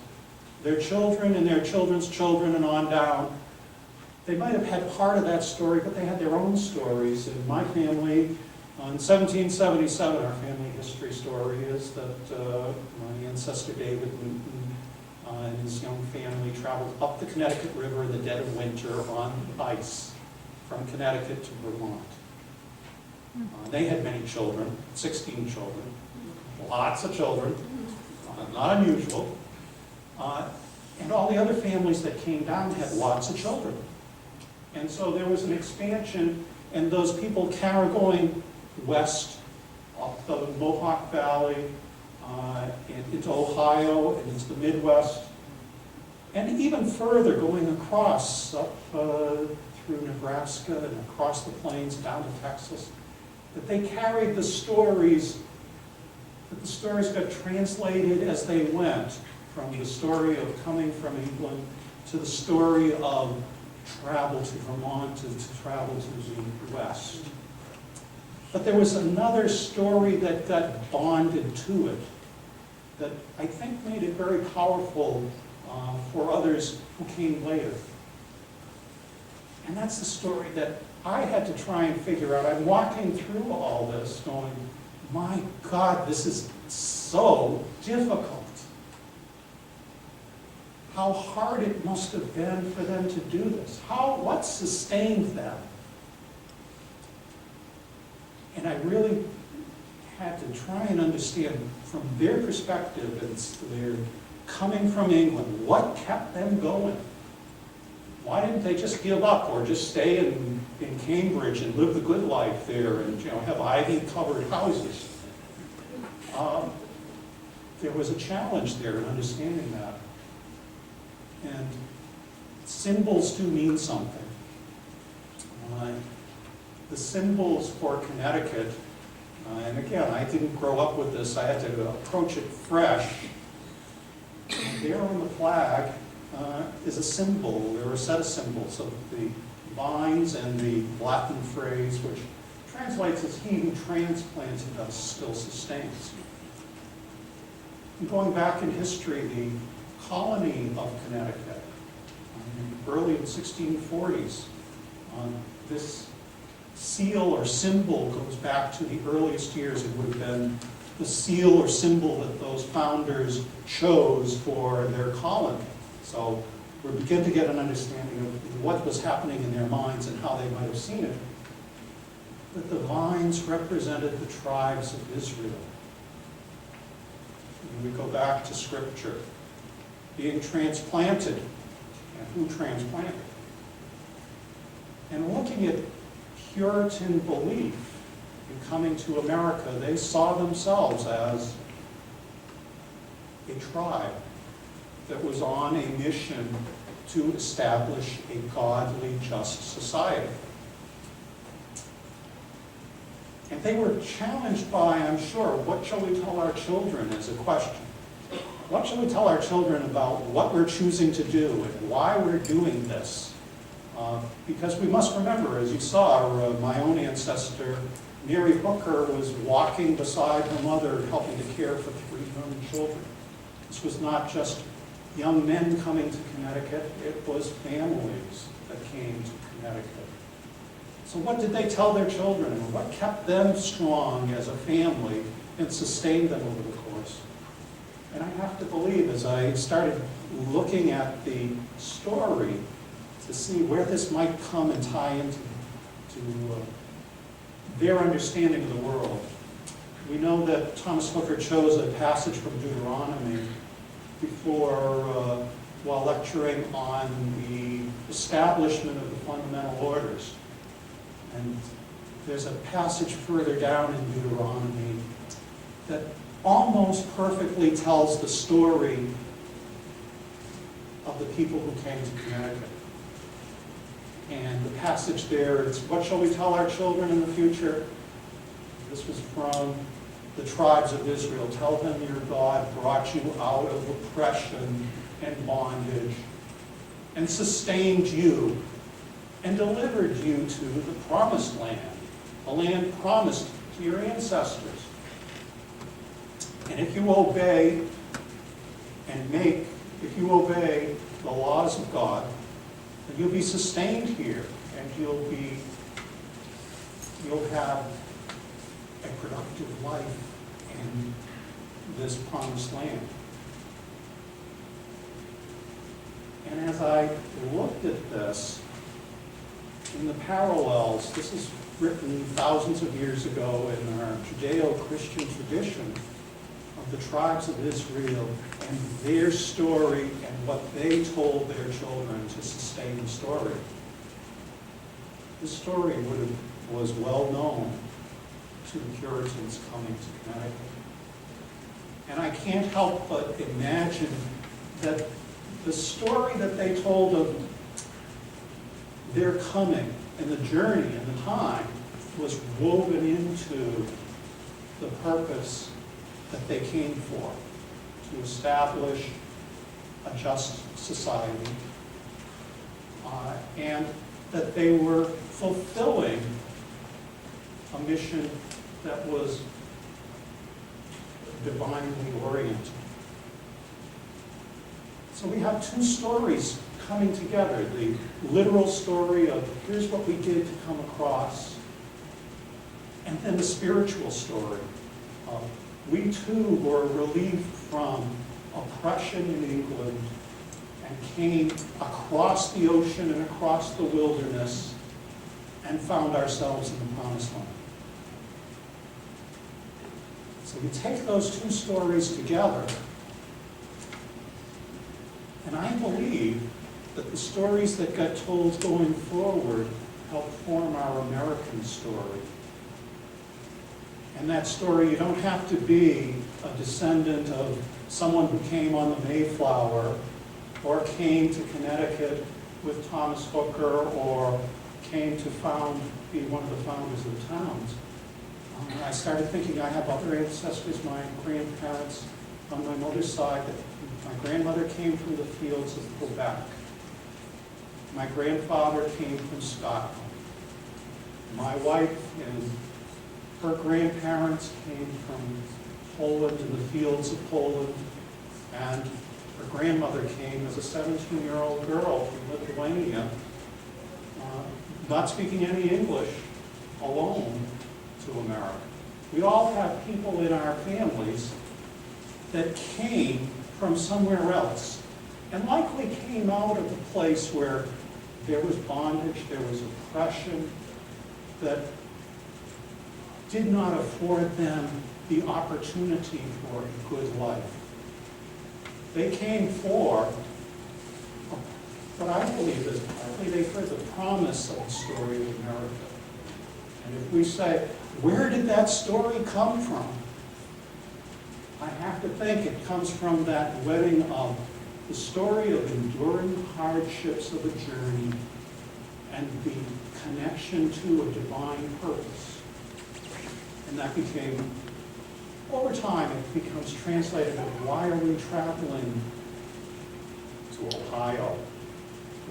their children and their children's children and on down, they might have had part of that story, but they had their own stories. In my family, in 1777, our family history story is that my ancestor David Newton and his young family traveled up the Connecticut River in the dead of winter on ice from Connecticut to Vermont. They had many children, 16 children, lots of children, not unusual. And all the other families that came down had lots of children. And so there was an expansion, and those people going west up the Mohawk Valley, and into Ohio and into the Midwest, and even further going across up through Nebraska and across the plains down to Texas, that they carried the stories, that the stories got translated as they went, from the story of coming from England to the story of travel to Vermont, to travel to the West. But there was another story that got bonded to it that I think made it very powerful for others who came later. And that's the story that I had to try and figure out. I'm walking through all this going, my God, this is so difficult. How hard it must have been for them to do this. What sustained them? And I really had to try and understand from their perspective, and they're coming from England, what kept them going? Why didn't they just give up or just stay in Cambridge and live the good life there and have ivy-covered houses? There was a challenge there in understanding that. And symbols do mean something. The symbols for Connecticut, and again, I didn't grow up with this, I had to approach it fresh. There on the flag is a symbol, there are a set of symbols of the vines and the Latin phrase, which translates as "he who transplanted us still sustains." And going back in history, the colony of Connecticut, early in the 1640s, this seal or symbol goes back to the earliest years. It would have been the seal or symbol that those founders chose for their colony. So we begin to get an understanding of what was happening in their minds and how they might have seen it. That the vines represented the tribes of Israel. And we go back to Scripture. Being transplanted, and who transplanted? And looking at Puritan belief in coming to America, they saw themselves as a tribe that was on a mission to establish a godly, just society. And they were challenged by, I'm sure, what shall we tell our children as a question. What shall we tell our children about what we're choosing to do and why we're doing this? Because we must remember, as you saw, my own ancestor, Mary Hooker, was walking beside her mother, helping to care for 3 young children. This was not just young men coming to Connecticut, it was families that came to Connecticut. So what did they tell their children? And what kept them strong as a family and sustained them over the course? And I have to believe, as I started looking at the story to see where this might come and tie into their understanding of the world, We know that Thomas Hooker chose a passage from Deuteronomy before, while lecturing on the establishment of the fundamental orders. And there's a passage further down in Deuteronomy that almost perfectly tells the story of the people who came to Connecticut. And the passage there, it's, what shall we tell our children in the future? This was from the tribes of Israel. Tell them your God brought you out of oppression and bondage and sustained you and delivered you to the promised land, a land promised to your ancestors. And if you obey if you obey the laws of God, then you'll be sustained here, and you'll have a productive life in this promised land. And as I looked at this, in the parallels, this is written thousands of years ago in our Judeo-Christian tradition of the tribes of Israel and their story and what they told their children to sustain the story. This story was well known to the Puritans coming to Connecticut. And I can't help but imagine that the story that they told of their coming and the journey and the time was woven into the purpose that they came for, to establish a just society, and that they were fulfilling a mission that was divinely oriented. So we have two stories coming together, the literal story of here's what we did to come across, and then the spiritual story of we too were relieved from oppression in England and came across the ocean and across the wilderness and found ourselves in the promised land. So we take those two stories together, and I believe that the stories that got told going forward help form our American story. And that story, you don't have to be a descendant of someone who came on the Mayflower or came to Connecticut with Thomas Hooker or came to be one of the founders of the towns. I started thinking I have other ancestors, my grandparents on my mother's side. My grandmother came from the fields of Quebec. My grandfather came from Scotland. My wife and her grandparents came from Poland and the fields of Poland, and her grandmother came as a 17-year-old girl from Lithuania, not speaking any English, alone to America. We all have people in our families that came from somewhere else, and likely came out of a place where there was bondage, there was oppression, that did not afford them the opportunity for a good life. They came for what I believe is partly they heard the promise of the story of America. And if we say, where did that story come from? I have to think it comes from that wedding of the story of enduring hardships of a journey and the connection to a divine purpose. And that became, over time, it becomes translated as why are we traveling to Ohio?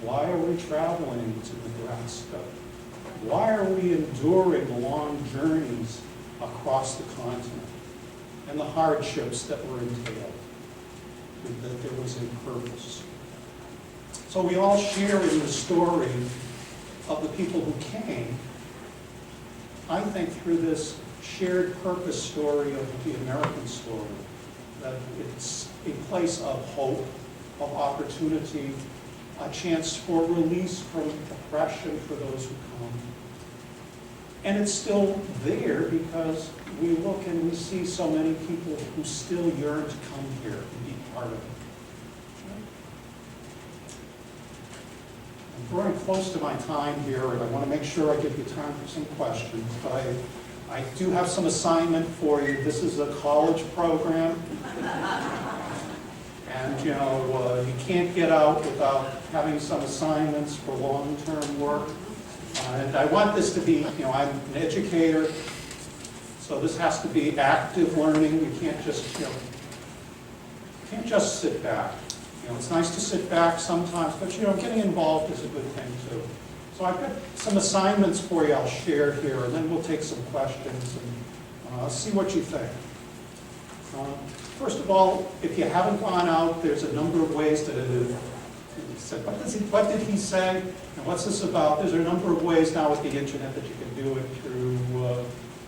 Why are we traveling to Nebraska? Why are we enduring long journeys across the continent? And the hardships that were entailed, that there was a purpose. So we all share in the story of the people who came, I think, through this shared purpose story of the American story, that it's a place of hope, of opportunity, a chance for release from oppression for those who come. And it's still there because we look and we see so many people who still yearn to come here and be part of it. I'm growing close to my time here, and I want to make sure I give you time for some questions, but I do have some assignment for you. This is a college program, and you know, you can't get out without having some assignments for long-term work. And I want this to be, you know, I'm an educator, so this has to be active learning. You can't just, you know, you can't just sit back. You know, it's nice to sit back sometimes, but you know, getting involved is a good thing too. So I've got some assignments for you I'll share here, and then we'll take some questions and see what you think. First of all, if you haven't gone out, there's a number of ways to said, what did he say? And what's this about? There's a number of ways now with the internet that you can do it through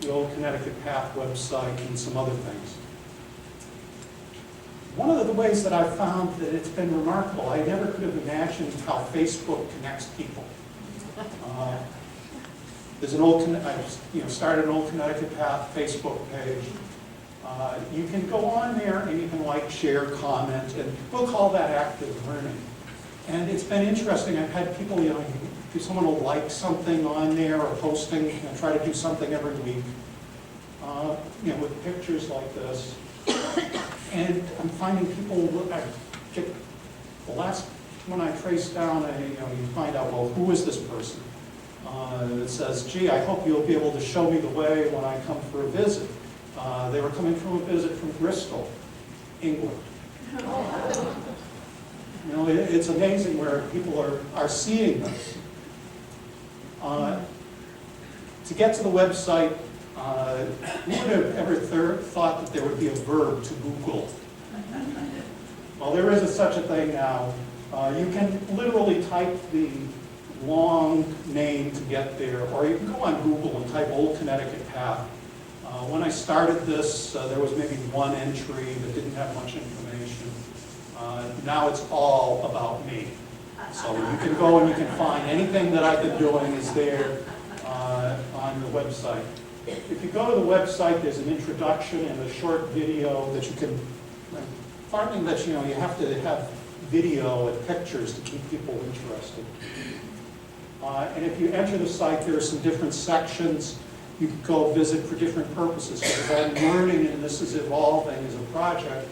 the Old Connecticut Path website and some other things. One of the ways that I've found that it's been remarkable, I never could have imagined how Facebook connects people. There's an I started an Old Connecticut Path Facebook page. You can go on there and you can like, share, comment, and we'll call that active learning. And it's been interesting. I've had people, you know, someone will like something on there or posting, you know, try to do something every week, you know, with pictures like this. And I'm finding people, the last one I traced down, you know, you find out, well, who is this person? It says, gee, I hope you'll be able to show me the way when I come for a visit. They were coming from a visit from Bristol, England. You know, it's amazing where people are seeing this. To get to the website, who would have ever thought that there would be a verb to Google? Well, there is such a thing now. You can literally type the long name to get there, or you can go on Google and type Old Connecticut Path. When I started this, there was maybe one entry that didn't have much information. Now it's all about me. So you can go and you can find anything that I've been doing is there on the website. If you go to the website, there's an introduction and a short video that you can, finding that, you know, you have to have video and pictures to keep people interested. And if you enter the site, there are some different sections. You can go visit for different purposes. So as I'm learning and this is evolving as a project,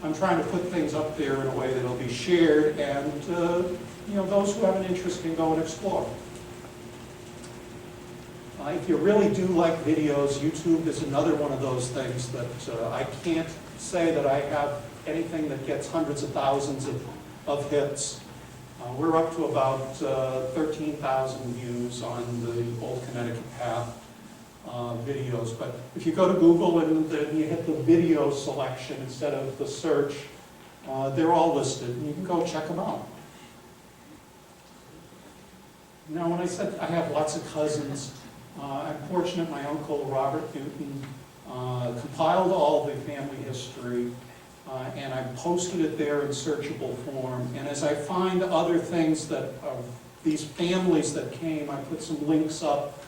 I'm trying to put things up there in a way that will be shared, and you know, those who have an interest can go and explore. If you really do like videos, YouTube is another one of those things that I can't say that I have anything that gets hundreds of thousands of hits. We're up to about 13,000 views on the Old Connecticut Path videos. But if you go to Google and you hit the video selection instead of the search, they're all listed. And you can go check them out. Now, when I said I have lots of cousins, I'm fortunate my uncle, Robert Newton, compiled all the family history, and I posted it there in searchable form. And as I find other things that are these families that came, I put some links up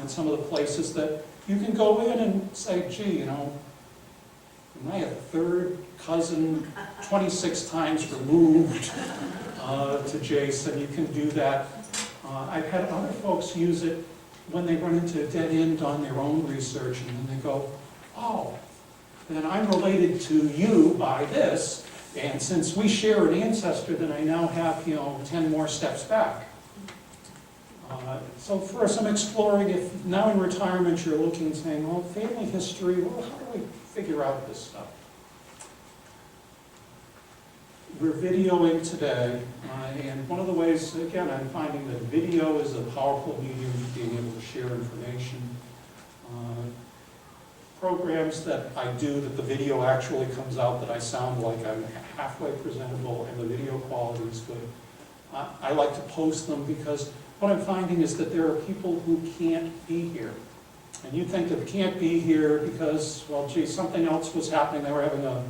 in some of the places that you can go in and say, gee, you know, am I a third cousin 26 times removed to Jason? You can do that. I've had other folks use it when they run into a dead end on their own research, and then they go, oh, then I'm related to you by this, and since we share an ancestor, then I now have, you know, 10 more steps back. So for some exploring, if now in retirement you're looking and saying, well, family history, well, how do we figure out this stuff? We're videoing today, and one of the ways, again, I'm finding that video is a powerful medium for being able to share information. Programs that I do that the video actually comes out that I sound like I'm halfway presentable and the video quality is good. I like to post them because what I'm finding is that there are people who can't be here. And you think that can't be here because, well, gee, something else was happening. They were having a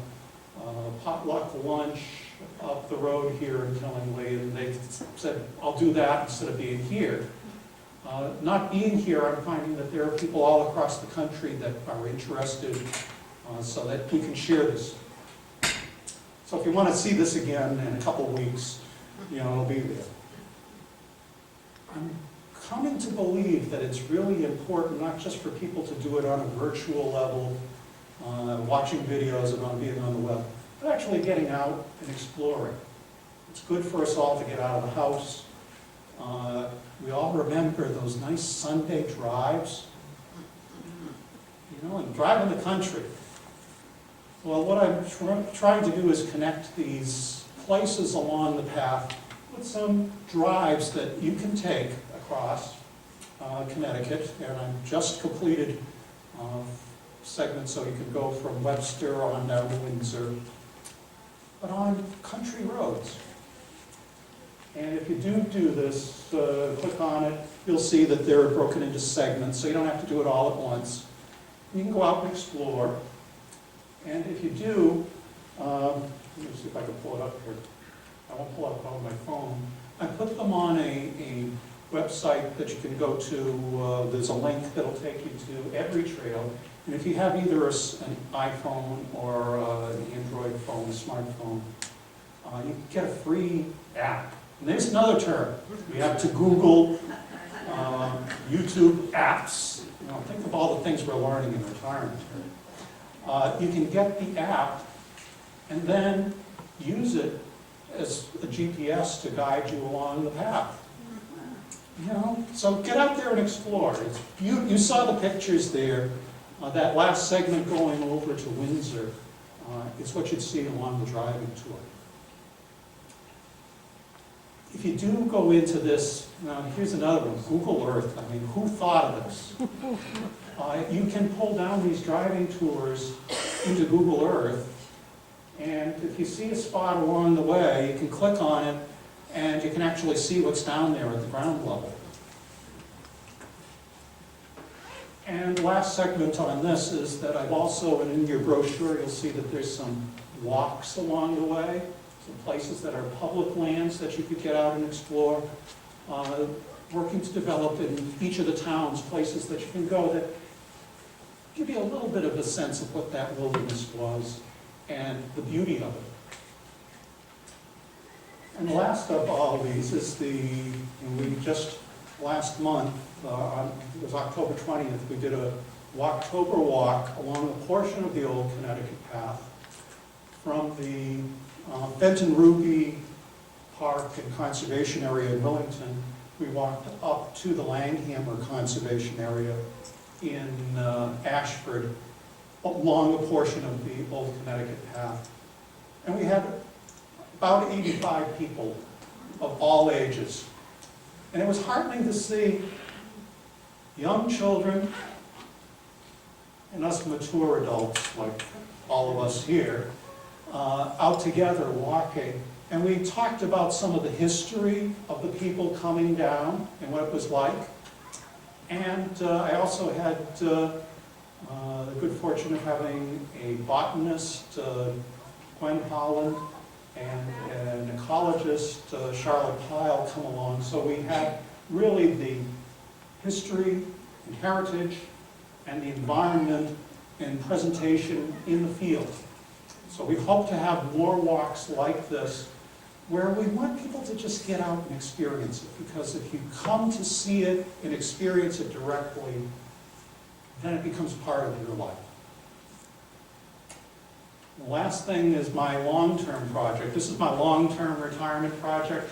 potluck lunch up the road here in Tillingly, and they said, I'll do that instead of being here. Not being here, I'm finding that there are people all across the country that are interested so that we can share this. So if you want to see this again in a couple of weeks, it'll be there. I'm coming to believe that it's really important, not just for people to do it on a virtual level, watching videos and being on the web, but actually getting out and exploring. It's good for us all to get out of the house. We all remember those nice Sunday drives, and driving the country. Well, what I'm trying to do is connect these places along the path with some drives that you can take across Connecticut, and I've just completed segments so you can go from Webster on down to Windsor, but on country roads. And if you do this, click on it, you'll see that they're broken into segments, so you don't have to do it all at once. You can go out and explore. And if you do, let me see if I can pull it up here. I won't pull it up on my phone. I put them on a website that you can go to. There's a link that'll take you to every trail. And if you have either an iPhone or an Android phone, a smartphone, you can get a free app. And there's another term. We have to Google, YouTube apps. Think of all the things we're learning in retirement. You can get the app and then use it as a GPS to guide you along the path. So get out there and explore. You saw the pictures there. That last segment going over to Windsor, it's what you'd see along the driving tour. If you do go into this, now here's another one, Google Earth. I mean, who thought of this? You can pull down these driving tours into Google Earth, and if you see a spot along the way, you can click on it, and you can actually see what's down there at the ground level. And the last segment on this is that I've also, and in your brochure, you'll see that there's some walks along the way, some places that are public lands that you could get out and explore, working to develop in each of the towns places that you can go that give you a little bit of a sense of what that wilderness was and the beauty of it. And the last of all these is we just last month, it was October 20th, we did a Walktober walk along a portion of the Old Connecticut Path from the Benton Ruby Park and Conservation Area in Willington. We walked up to the Langhammer Conservation Area in Ashford along a portion of the Old Connecticut Path. And we had about 85 people of all ages. And it was heartening to see young children and us mature adults, like all of us here, out together walking. And we talked about some of the history of the people coming down and what it was like. And I also had the good fortune of having a botanist, Gwen Holland, and an ecologist, Charlotte Pyle, come along. So we had really the history and heritage and the environment and presentation in the field. So we hope to have more walks like this where we want people to just get out and experience it, because if you come to see it and experience it directly, then it becomes part of your life. The last thing is my long-term project. This is my long-term retirement project.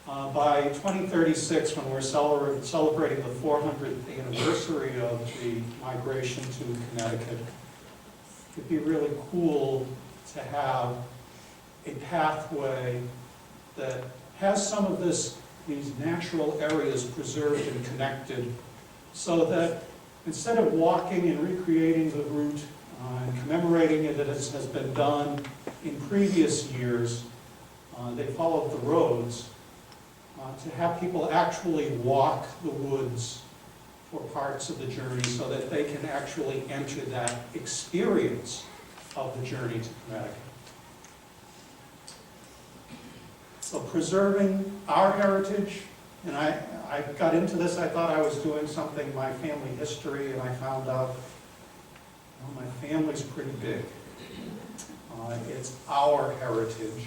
By 2036, when we're celebrating the 400th anniversary of the migration to Connecticut, it'd be really cool to have a pathway that has some of these natural areas preserved and connected, so that instead of walking and recreating the route and commemorating it as has been done in previous years, they followed the roads, to have people actually walk the woods for parts of the journey so that they can actually enter that experience of the journey to Connecticut. So preserving our heritage, and I got into this, I thought I was doing something, my family history, and I found out, well, my family's pretty big. It's our heritage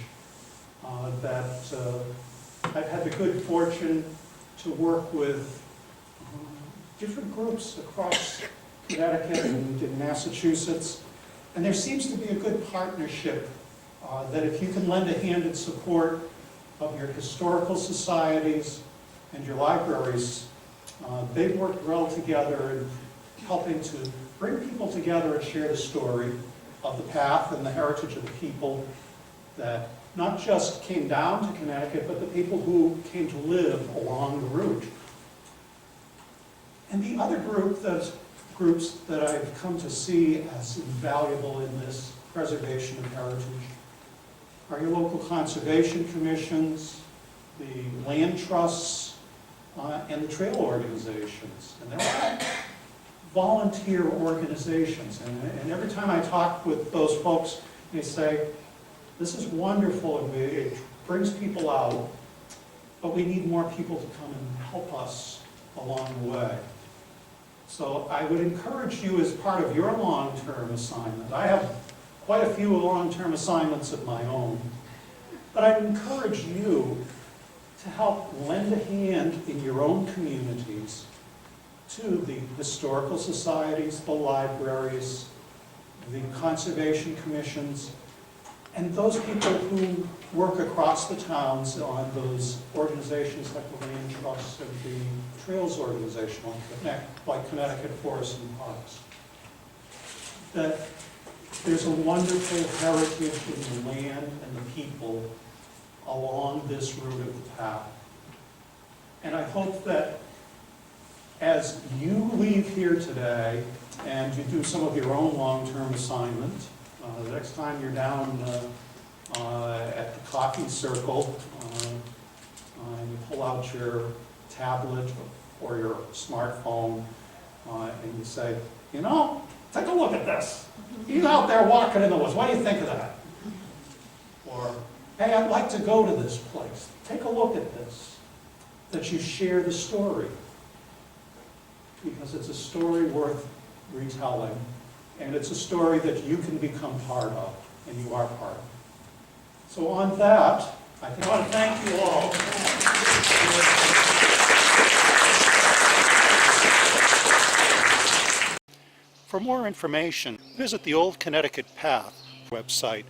that I've had the good fortune to work with different groups across Connecticut and in Massachusetts, and there seems to be a good partnership that if you can lend a hand in support of your historical societies and your libraries, they work well together in helping to bring people together and share the story of the path and the heritage of the people that not just came down to Connecticut, but the people who came to live along the route. And the other groups that I've come to see as invaluable in this preservation of heritage are your local conservation commissions, the land trusts, and the trail organizations. And they're all volunteer organizations. And every time I talk with those folks, they say, this is wonderful, and it brings people out, but we need more people to come and help us along the way. So I would encourage you as part of your long-term assignment. I have quite a few long-term assignments of my own, but I encourage you to help lend a hand in your own communities to the historical societies, the libraries, the conservation commissions, and those people who work across the towns on those organizations like the Land Trust and the Trails Organization, like Connecticut Forests and Parks. That there's a wonderful heritage in the land and the people along this route of the path. And I hope that as you leave here today and you do some of your own long-term assignment, the next time you're down at the coffee circle, and you pull out your tablet or your smartphone, and you say, you know, take a look at this. He's out there walking in the woods. What do you think of that? Or, hey, I'd like to go to this place. Take a look at this. That you share the story. Because it's a story worth retelling. And it's a story that you can become part of, and you are part of. So on that, I think I want to thank you all. For more information, visit the Old Connecticut Path website